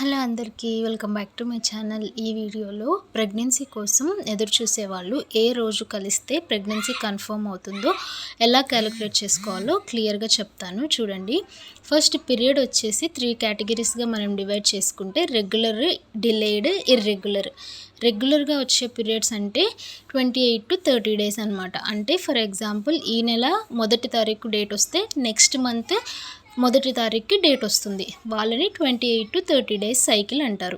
Hello అందరికీ welcome back to my channel. ఈ వీడియోలో ప్రెగ్నెన్సీ కోసం ఎదురు చూసేవాళ్ళు ఏ రోజు కలిస్తే ప్రెగ్నెన్సీ కన్ఫర్మ్ అవుతుందో ఎలా క్యాలిక్యులేట్ చేసుకోవాలో క్లియర్గా చెప్తాను చూడండి. ఫస్ట్ పీరియడ్ వచ్చేసి 3 కేటగిరీస్గా మనం డివైడ్ చేసుకుంటే రెగ్యులర్, డిలేడ్, ఇర్రెగ్యులర్. రెగ్యులర్గా వచ్చే పీరియడ్స్ అంటే 28 to 30 డేస్ అనమాట. అంటే ఫర్ ఎగ్జాంపుల్ ఈ నెల 1వ తారీఖు డేట్ వస్తే నెక్స్ట్ మంత్ 1వ తారీఖుకి డేట్ వస్తుంది. వాళ్ళని 28 to 30 డేస్ సైకిల్ అంటారు.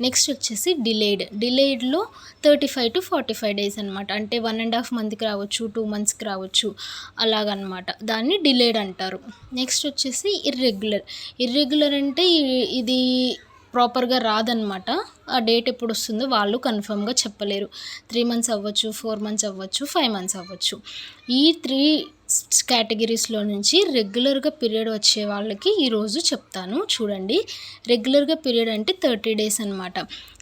నెక్స్ట్ వచ్చేసి డిలేడ్లో 35 to 45 డేస్ అనమాట. అంటే 1.5 మంత్కి రావచ్చు, 2 మంత్స్కి రావచ్చు, అలాగనమాట. దాన్ని డిలేడ్ అంటారు. నెక్స్ట్ వచ్చేసి ఇర్రెగ్యులర్ అంటే ఇది ప్రాపర్గా రాదనమాట. ఆ డేట్ ఎప్పుడు వస్తుందో వాళ్ళు కన్ఫర్మ్గా చెప్పలేరు. 3 మంత్స్ అవ్వచ్చు, 4 మంత్స్ అవ్వచ్చు, 5 మంత్స్ అవ్వచ్చు. ఈ 3 కేటగిరీస్లో నుంచి రెగ్యులర్గా పీరియడ్ వచ్చే వాళ్ళకి ఈరోజు చెప్తాను చూడండి. రెగ్యులర్గా పీరియడ్ అంటే 30 డేస్ అనమాట.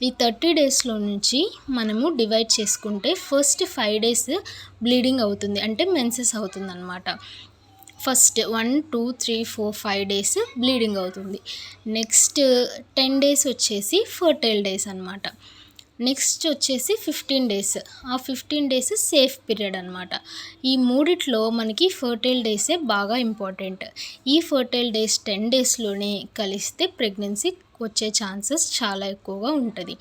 ఈ 30 డేస్లో నుంచి మనము డివైడ్ చేసుకుంటే ఫస్ట్ 5 డేస్ బ్లీడింగ్ అవుతుంది, అంటే మెన్సెస్ అవుతుంది అనమాట. ఫస్ట్ 1, 2, 3, 4, 5 డేస్ బ్లీడింగ్ అవుతుంది. నెక్స్ట్ 10 డేస్ వచ్చేసి ఫర్టైల్ డేస్ అనమాట. నెక్స్ట్ వచ్చేసి 15 డేస్. ఆ 15 డేస్ సేఫ్ పీరియడ్ అనమాట. ఈ మూడిట్లో మనకి ఫర్టైల్ డేసే బాగా ఇంపార్టెంట్. ఈ ఫర్టైల్ డేస్ 10 డేస్లోనే కలిస్తే ప్రెగ్నెన్సీ వచ్చే ఛాన్సెస్ చాలా ఎక్కువగా ఉంటుంది.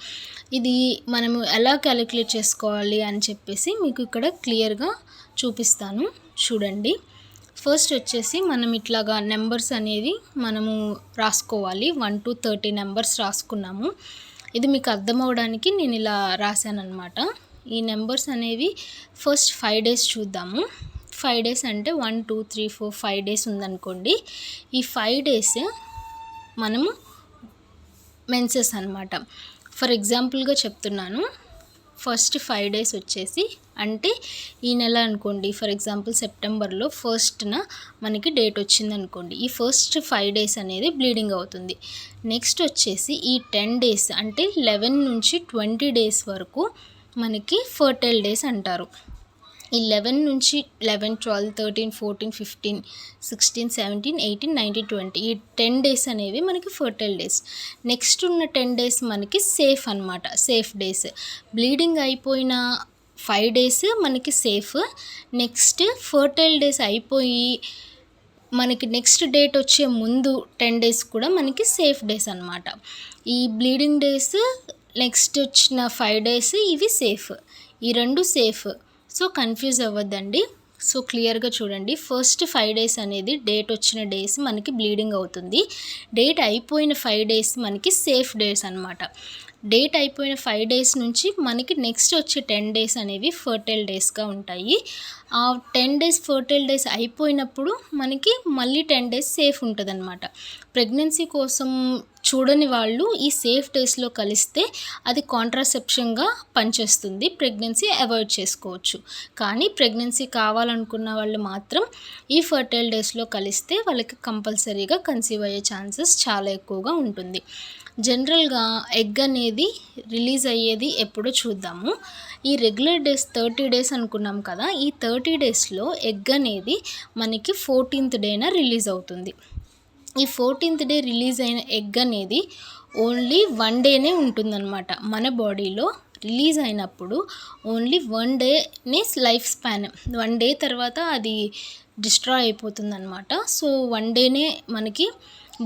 ఇది మనము ఎలా క్యాలిక్యులేట్ చేసుకోవాలి అని చెప్పేసి మీకు ఇక్కడ క్లియర్గా చూపిస్తాను చూడండి. ఫస్ట్ వచ్చేసి మనం ఇట్లాగా నెంబర్స్ అనేది మనము రాసుకోవాలి. 1 to 30 నెంబర్స్ రాసుకున్నాము. ఇది మీకు అర్థం అవ్వడానికి నేను ఇలా రాశానమాట. ఈ నెంబర్స్ అనేవి ఫస్ట్ 5 డేస్ చూద్దాము. 5 డేస్ అంటే 1, 2, 3, 4, 5 డేస్ ఉందనుకోండి. ఈ 5 డేస్ మనము మెన్సెస్ అనమాట. ఫర్ ఎగ్జాంపుల్గా చెప్తున్నాను. ఫస్ట్ 5 డేస్ వచ్చేసి అంటే ఈ నెల అనుకోండి, ఫర్ ఎగ్జాంపుల్ సెప్టెంబర్లో 1న మనకి డేట్ వచ్చింది అనుకోండి. ఈ ఫస్ట్ 5 డేస్ అనేది బ్లీడింగ్ అవుతుంది. నెక్స్ట్ వచ్చేసి ఈ 10 డేస్ అంటే 11 నుంచి 20 డేస్ వరకు మనకి ఫర్టైల్ డేస్ అంటారు. ఈ 11 నుంచి 11, 12, 13, 14, 15, 16, 17, 18, 19, 20 ఈ 10 డేస్ అనేవి మనకి ఫర్టైల్ డేస్. నెక్స్ట్ ఉన్న 10 డేస్ మనకి సేఫ్ అనమాట. Safe days. బ్లీడింగ్ అయిపోయిన 5 డేస్ మనకి సేఫ్. నెక్స్ట్ ఫర్టైల్ డేస్ అయిపోయి మనకి నెక్స్ట్ డేట్ వచ్చే ముందు 10 డేస్ కూడా మనకి సేఫ్ డేస్ అనమాట. ఈ బ్లీడింగ్ డేస్ నెక్స్ట్ వచ్చిన 5 డేస్ ఇవి సేఫ్. ఈ రెండు సేఫ్. సో కన్ఫ్యూజ్ అవ్వద్దండి. సో క్లియర్గా చూడండి. ఫస్ట్ 5 డేస్ అనేది డేట్ వచ్చిన డేస్ మనకి బ్లీడింగ్ అవుతుంది. డేట్ అయిపోయిన 5 డేస్ మనకి సేఫ్ డేస్ అనమాట. డేట్ అయిపోయిన 5 డేస్ నుంచి మనకి నెక్స్ట్ వచ్చే 10 డేస్ అనేవి ఫర్టైల్ డేస్గా ఉంటాయి. ఆ 10 డేస్ ఫర్టైల్ డేస్ అయిపోయినప్పుడు మనకి మళ్ళీ 10 డేస్ సేఫ్ ఉంటుంది అనమాట. ప్రెగ్నెన్సీ కోసం చూడని వాళ్ళు ఈ సేఫ్ డేస్లో కలిస్తే అది కాంట్రాసెప్షన్గా పనిచేస్తుంది. ప్రెగ్నెన్సీ అవాయిడ్ చేసుకోవచ్చు. కానీ ప్రెగ్నెన్సీ కావాలనుకున్న వాళ్ళు మాత్రం ఈ ఫర్టైల్ డేస్లో కలిస్తే వాళ్ళకి కంపల్సరీగా కన్సీవ్ అయ్యే ఛాన్సెస్ చాలా ఎక్కువగా ఉంటుంది. జనరల్గా ఎగ్ అనేది రిలీజ్ అయ్యేది ఎప్పుడో చూద్దాము. ఈ రెగ్యులర్ డేస్ 30 డేస్ అనుకున్నాం కదా. ఈ 30 డేస్లో ఎగ్ అనేది మనకి 14th డేన రిలీజ్ అవుతుంది. ఈ 14th డే రిలీజ్ అయిన ఎగ్ అనేది ఓన్లీ 1 డేనే ఉంటుందన్నమాట. మన బాడీలో రిలీజ్ అయినప్పుడు ఓన్లీ 1 డేనే లైఫ్ స్పాన్. 1 డే తర్వాత అది డిస్ట్రాయ్ అయిపోతుందన్నమాట. సో 1 డేనే మనకి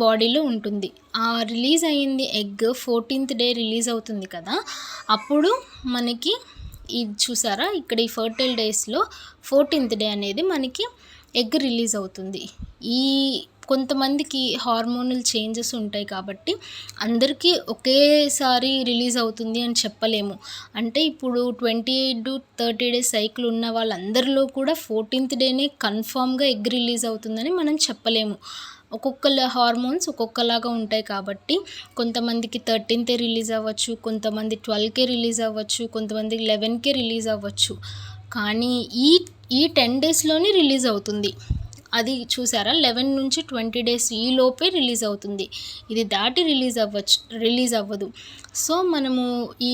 బాడీలో ఉంటుంది. ఆ రిలీజ్ అయ్యింది ఎగ్ 14th డే రిలీజ్ అవుతుంది కదా. అప్పుడు మనకి ఇది చూసారా, ఇక్కడ ఈ ఫర్టైల్ డేస్లో 14th డే అనేది మనకి ఎగ్ రిలీజ్ అవుతుంది. ఈ కొంతమందికి హార్మోనల్ చేంజెస్ ఉంటాయి కాబట్టి అందరికీ ఒకేసారి రిలీజ్ అవుతుంది అని చెప్పలేము. అంటే ఇప్పుడు 28 to 30 డేస్ సైకిల్ ఉన్న వాళ్ళందరిలో కూడా 14th డేనే కన్ఫామ్గా ఎగ్ రిలీజ్ అవుతుందని మనం చెప్పలేము. ఒక్కొక్కళ్ళ హార్మోన్స్ ఒక్కొక్కలాగా ఉంటాయి కాబట్టి కొంతమందికి 13th రిలీజ్ అవ్వచ్చు, కొంతమంది 12కే రిలీజ్ అవ్వచ్చు, కొంతమందికి 11కే రిలీజ్ అవ్వచ్చు. కానీ ఈ 10 డేస్లోనే రిలీజ్ అవుతుంది. అది చూసారా 11 నుంచి 20 డేస్ ఈ లోపే రిలీజ్ అవుతుంది. ఇది దాటి రిలీజ్ అవ్వదు. సో మనము ఈ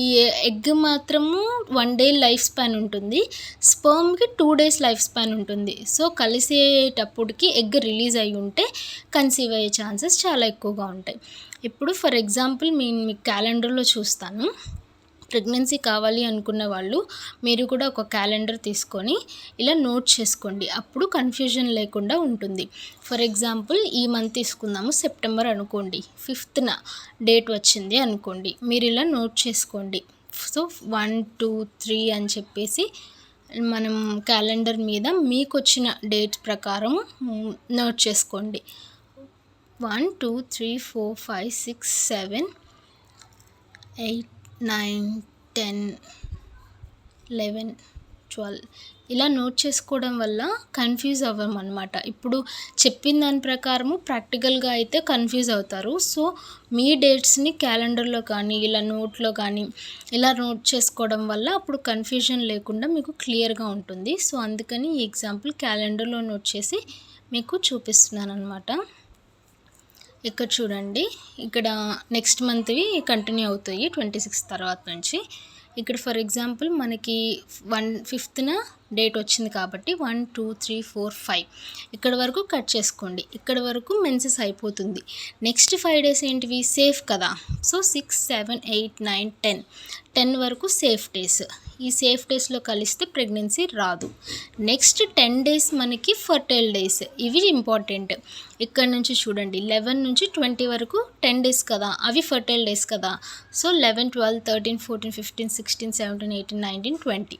ఎగ్ మాత్రము 1 డే లైఫ్ స్పాన్ ఉంటుంది. స్పర్మ్కి 2 డేస్ లైఫ్ స్పాన్ ఉంటుంది. సో కలిసేటప్పటికి ఎగ్ రిలీజ్ అయి ఉంటే కన్సీవ్ అయ్యే ఛాన్సెస్ చాలా ఎక్కువగా ఉంటాయి. ఇప్పుడు ఫర్ ఎగ్జాంపుల్ మీకు క్యాలెండర్లో చూస్తాను. ప్రెగ్నెన్సీ కావాలి అనుకున్న వాళ్ళు మీరు కూడా ఒక క్యాలెండర్ తీసుకొని ఇలా నోట్ చేసుకోండి. అప్పుడు కన్ఫ్యూజన్ లేకుండా ఉంటుంది. ఫర్ ఎగ్జాంపుల్ ఈ మంత్ తీసుకుందాము, సెప్టెంబర్ అనుకోండి, 5th డేట్ వచ్చింది అనుకోండి. మీరు ఇలా నోట్ చేసుకోండి. సో 1, 2, 3 అని చెప్పేసి మనం క్యాలెండర్ మీద మీకు వచ్చిన డేట్ ప్రకారం నోట్ చేసుకోండి. 1, 2, 3, 4, 5, 6, 7, 8, 9, 10, 11, 12 ఇలా నోట్ చేసుకోవడం వల్ల కన్ఫ్యూజ్ అవ్వమన్నమాట. ఇప్పుడు చెప్పిన దాని ప్రకారము ప్రాక్టికల్గా అయితే కన్ఫ్యూజ్ అవుతారు. సో మీ డేట్స్ని క్యాలెండర్లో కానీ ఇలా నోట్లో కానీ ఇలా నోట్ చేసుకోవడం వల్ల అప్పుడు కన్ఫ్యూజన్ లేకుండా మీకు క్లియర్గా ఉంటుంది. సో అందుకని ఈ ఎగ్జాంపుల్ క్యాలెండర్లో నోట్ చేసి మీకు చూపిస్తున్నాను అనమాట. ఇక్కడ చూడండి, ఇక్కడ నెక్స్ట్ మంత్వి కంటిన్యూ అవుతాయి 26 తర్వాత నుంచి. ఇక్కడ ఫర్ ఎగ్జాంపుల్ మనకి 5th డేట్ వచ్చింది కాబట్టి 1, 2, 3, 4, 5 ఇక్కడ వరకు కట్ చేసుకోండి. ఇక్కడ వరకు మెన్సెస్ అయిపోతుంది. నెక్స్ట్ 5 డేస్ ఏంటివి, సేఫ్ కదా. సో 6, 7, 8, 9, 10 వరకు సేఫ్ డేస్. ఈ సేఫ్ డేస్లో కలిస్తే ప్రెగ్నెన్సీ రాదు. నెక్స్ట్ 10 డేస్ మనకి ఫర్టైల్ డేస్. ఇవి ఇంపార్టెంట్. ఇక్కడ నుంచి చూడండి 11 నుంచి 20 వరకు 10 డేస్ కదా, అవి ఫర్టైల్ డేస్ కదా. సో 11, 12, 13, 14, 15, 16, 17, 18, 19, 20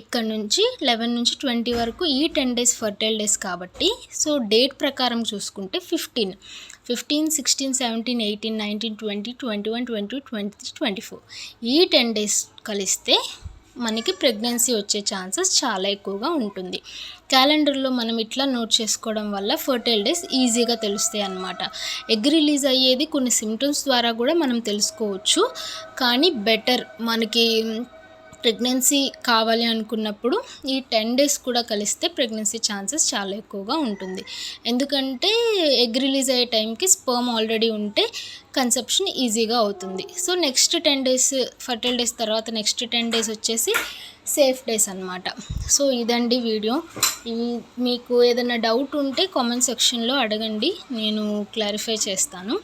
ఇక్కడ నుంచి 11 నుంచి 20 వరకు ఈ 10 డేస్ ఫర్టైల్ డేస్ కాబట్టి సో డేట్ ప్రకారం చూసుకుంటే 15, 16, 17, 18, 19, 20, 21, 22, 23, 24 ఈ 10 డేస్ కలిస్తే మనకి ప్రెగ్నెన్సీ వచ్చే ఛాన్సెస్ చాలా ఎక్కువగా ఉంటుంది. క్యాలెండర్లో మనం ఇట్లా నోట్ చేసుకోవడం వల్ల ఫర్టైల్ డేస్ ఈజీగా తెలుస్తాయి అన్నమాట. ఎగ్ రిలీజ్ అయ్యేది కొన్ని సిమ్టమ్స్ ద్వారా కూడా మనం తెలుసుకోవచ్చు. కానీ బెటర్ మనకి ప్రెగ్నెన్సీ కావాలి అనుకున్నప్పుడు ఈ 10 డేస్ కూడా కలిస్తే ప్రెగ్నెన్సీ ఛాన్సెస్ చాలా ఎక్కువగా ఉంటుంది. ఎందుకంటే ఎగ్ రిలీజ్ అయ్యే టైంకి స్పర్మ్ ఆల్రెడీ ఉంటే కన్సెప్షన్ ఈజీగా అవుతుంది. So next 10 days fertile days తర్వాత నెక్స్ట్ 10 డేస్ వచ్చేసి సేఫ్ డేస్ అన్నమాట. సో ఇదండి వీడియో. మీకు ఏదైనా డౌట్ ఉంటే కామెంట్ సెక్షన్లో అడగండి, నేను క్లారిఫై చేస్తాను.